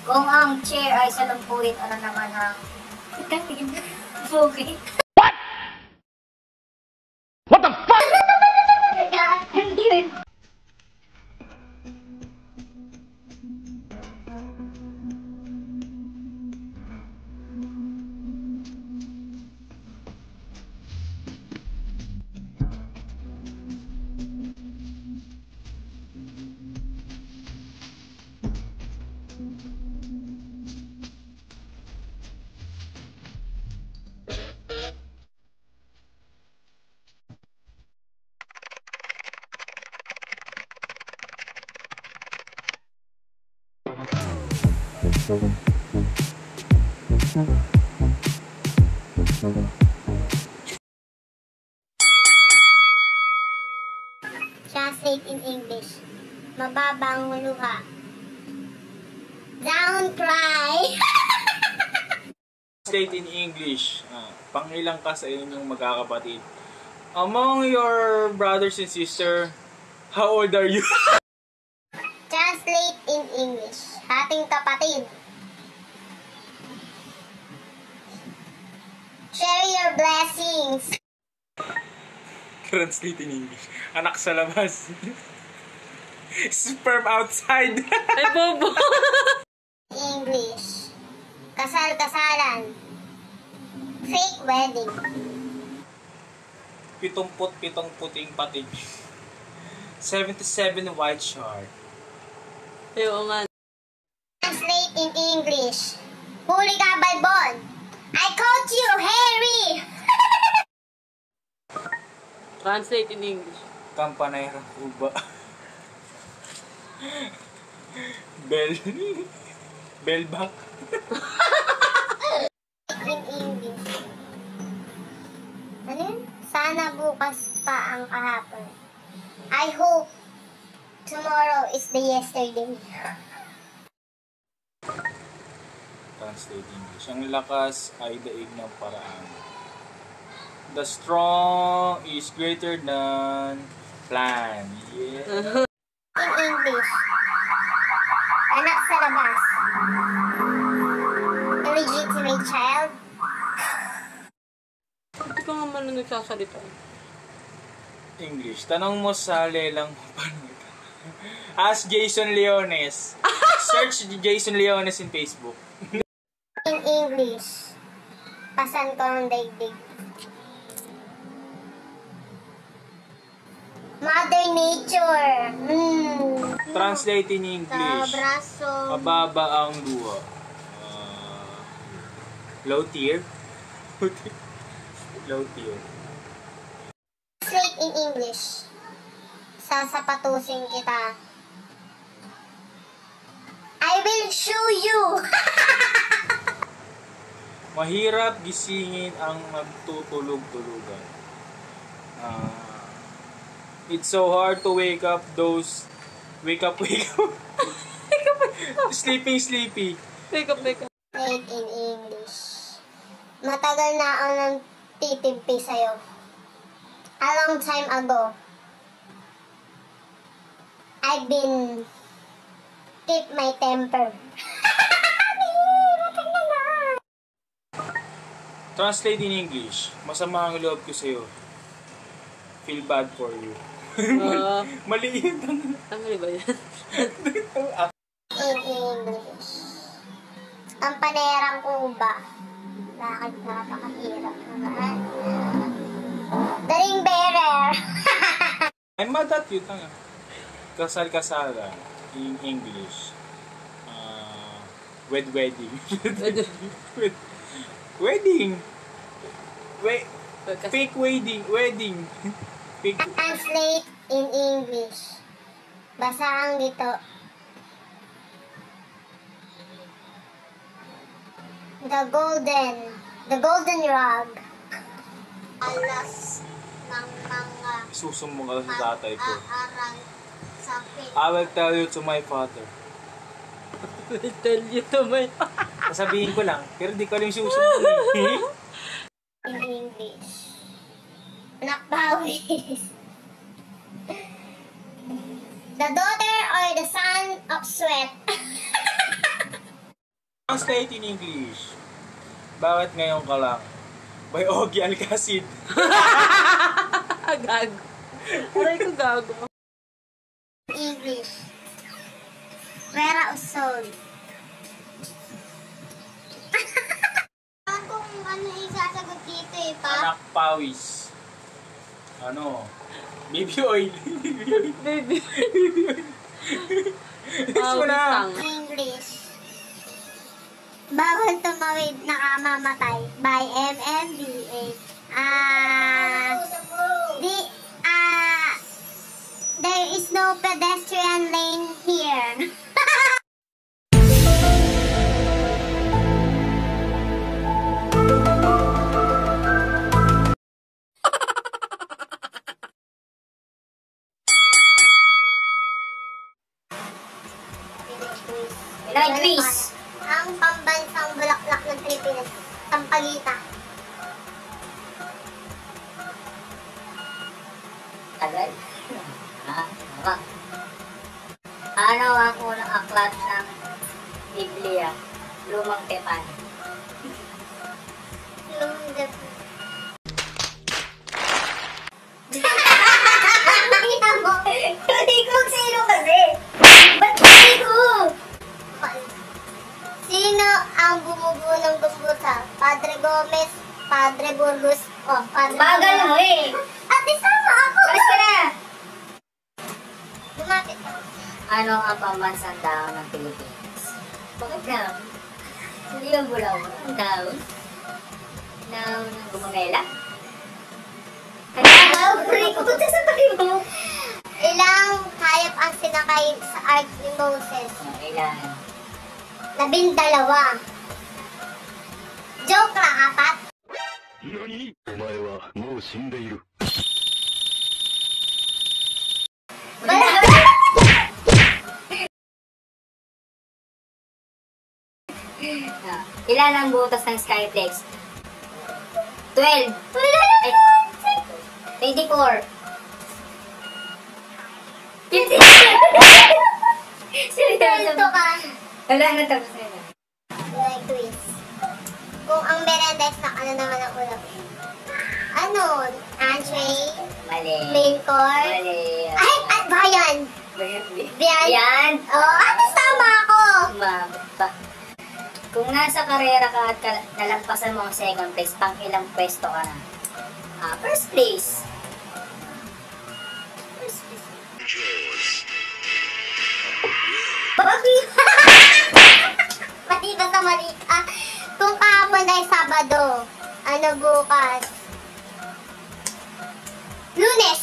Kung ang chair ay salumpuin, ano naman ang bukit? What the fuck? Translate in English. Mababang luha. Don't cry. Translate in English. Pangilang ka sa inyong magkakapatid. Among your brothers and sister, how old are you? Translate in English. Ating kapatid. Share your blessings. Translate in English. Anak sa labas. Sperm outside. Ay, bobo! English. Kasal-kasalan. Fake wedding. 77 puting patig. 77 white shark. Ay, oo nga. Translate in English. Huli ka, Balbon. I caught you, Harry. Translate in English. Kampanera uba. Bellback. In English. Ano yun? Sana bukas pa ang kahapon. I hope tomorrow is the yesterday. Translate English. Ang lakas ay daig ng paraan. The strong is greater than plan. Yeah. In English. Anak sa labas. Illegitimate child. Hindi ka nga man nagsasalita. English. Tanong mo sa lelang mo paano ito. Ask Jason Leones. Search Jason Leones in Facebook. In English. Pasan ko ang daigdig. Mother Nature. Translate in Sa English. braso. Mababa ang luha. Low tier. Low tier. Translate in English. Sasapatusin kita. I will show you. Mahirap gisingin ang nagtutulog-tulugan. It's so hard to wake up. Wake up. Sleepy. Wake up. Translate in English. Matagal na ako nang titimpi sa'yo. A long time ago. I've been keep my temper. Translate in English. Masama ang loob ko sa'yo. Feel bad for you. Mali yun. Tama ba yan? In English. Ang panerang uba. Bakit napakahirap naman? The ring bearer. I'm mad at you. Tanga. Kasal-kasalan. In English. Wedding. Wedding. Fake wedding. Fake. Translate in English. Basaan dito. The golden rod. Alas ng mga Susumbong ka sa tatay ko. aarang sa pit. I will tell you to my father. I tell you to my... Sasabihin ko lang, pero di ko alam yung susumbong. In English. Nakbawis. The daughter or the son of sweat. Translate in English. Bakit ngayon ka lang? By Ogie Alcacid. Gago. Aray ko gago. English. Vera Usod. Kung ano yung sasagot dito eh, pa? Anak pawis. Ano? Baby oil. Baby. Next mo na. English. Bawal tumawid, nakamamatay by MMDA. There is no pedestrian lane here. Quiz. Ang pambansang bulaklak ng Pilipinas, Sampaguita. Tagal. Ano ang unang aklat ng Biblia? Lumang Tepan. Hindi ko sino kasi. Ba't hindi ko? Sino ang bumubuo ng Gumbusa? Padre Gomez, Padre Burgos, Padre Bagal mo eh. Ate, sama ako! Alis ka na. Lumapit ka. Ano ang pambansang daon ng Pilipinas? Bakit daon? Hindi yung bulaw. Ang daon? Daon ng gumamela? Ano? Puri ko. Sa pari mo. Ilang hayop ang sinakay sa Ark ni Moses? Ilan? 12. Joke lang, 4. 何お前はもう死んでいる。 Ilan ang butas ng Skyflex? 12. Ay, 24. 50. Ito ka. Wala na, tapos na yun. Like quiz. Kung ang merenda is ano naman ang ulam? Ano? Entree? Mali. Main course? Mali. Ay, bayan! Biyan? Yan. Ano tama ako? Pa. Kung nasa karera ka at nalagpasan mo ang second place, pang ilang pwesto ka na? First place. First place. Bakit? Mati ba sa mali? Kung kahapon ay Sabado, ano bukas? Lunes!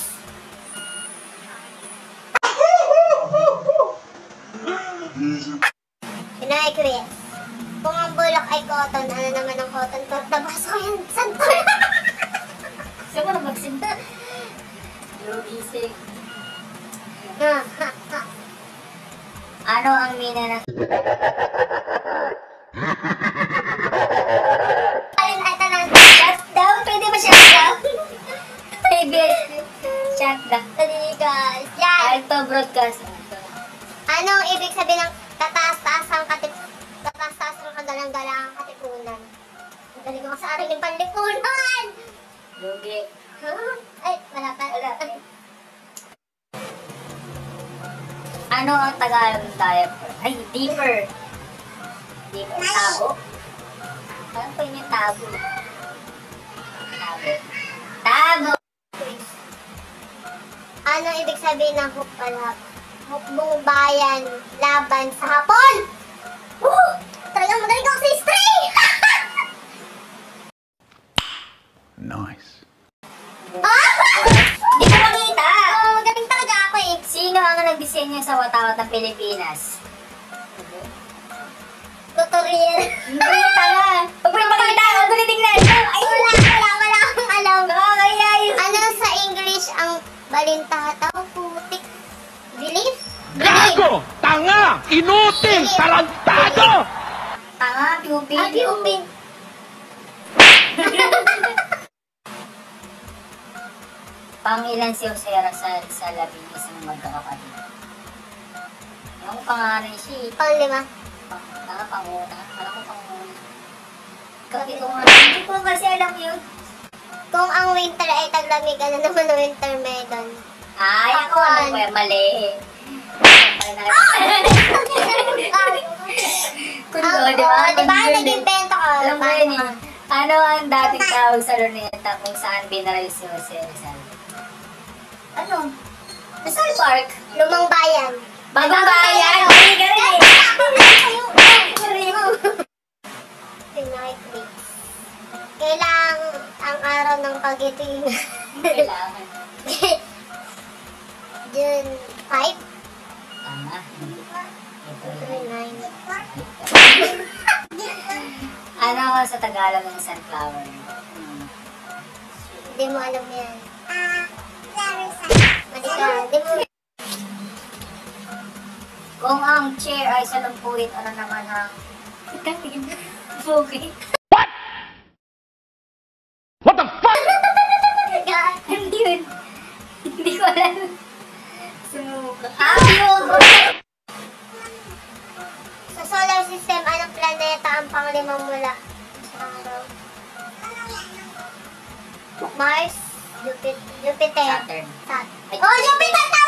Pinay quiz. Kung ang bulak ay cotton, ano naman ang cotton? Nabasa ko yan. Santo! Gusto mo na magsinta? Lugising. Ano ang mina ng... Ayun, ito na. Shutdown? Pwede ba shutdown? ABS. Shutdown. Dali guys. Yan. Alto broadcast. Anong ibig sabihin ng tataas-taas ang tataas-taas ang kagalang-galang katipunan? Galing ko sa akin yung panlipunan! Lugi. Huh? Ay, wala pa. Wala. Ano ang Tagalog ng diaper? Ay, deeper. Deeper. Tabo? Ano pa yung tabo? Tabo. Tabo! Ano ibig sabihin ng hukbalhap? Hukbong bayan, laban sa hapon! Talagang magaling ako sa history! Nice. Di ko makita! Magaling talaga ako eh. Sino ang nagdisenyo sa watawat ng Pilipinas? Tutorial. Hindi, tanga! Huwag mo makita! Huwag mo tingnan! Ay, Wala akong alam. nakakaya yun! Ano sa English ang balintataw, putik, belief? Gago! Tanga! Inutil! Tarantado! Tanga, piupin. Piupin. Pangilan si Jose Rizal sa 11 magkakapatid? Yung pangalan siya. Pang-5. Panguna. Alam ko panguna. Hindi ko kasi alam yun. Kung ang winter ay taglamig, ano naman ang winter melon? Ay, ako ano ba? Mali. Kundo, di ba? Di ba? Nag-invento ko. Alam mo yun eh. Ano ang dating tawag sa Luneta kung saan binaril si Jose Rizal? Ano? Rizal Park? Lumang bayan. Bagong bayan! Hindi ka rin eh! Pinoy Clips. Kailang ang araw ng pagiting. Kailangan. June 5? Tama. June 9. Ano sa Tagalog ng sunflower? Hindi mo alam yan. Mali ka. Hindi mo. Kung ang chair ay salumpuit, ano naman ang... Bugay. What the fuck? Hindi yun. Hindi ko alam. Sumuka. Yun! Sa solar system, anong planeta ang panglimang mula sa araw? Mars, Jupiter, Saturn. Saturn. Oh, Jupiter!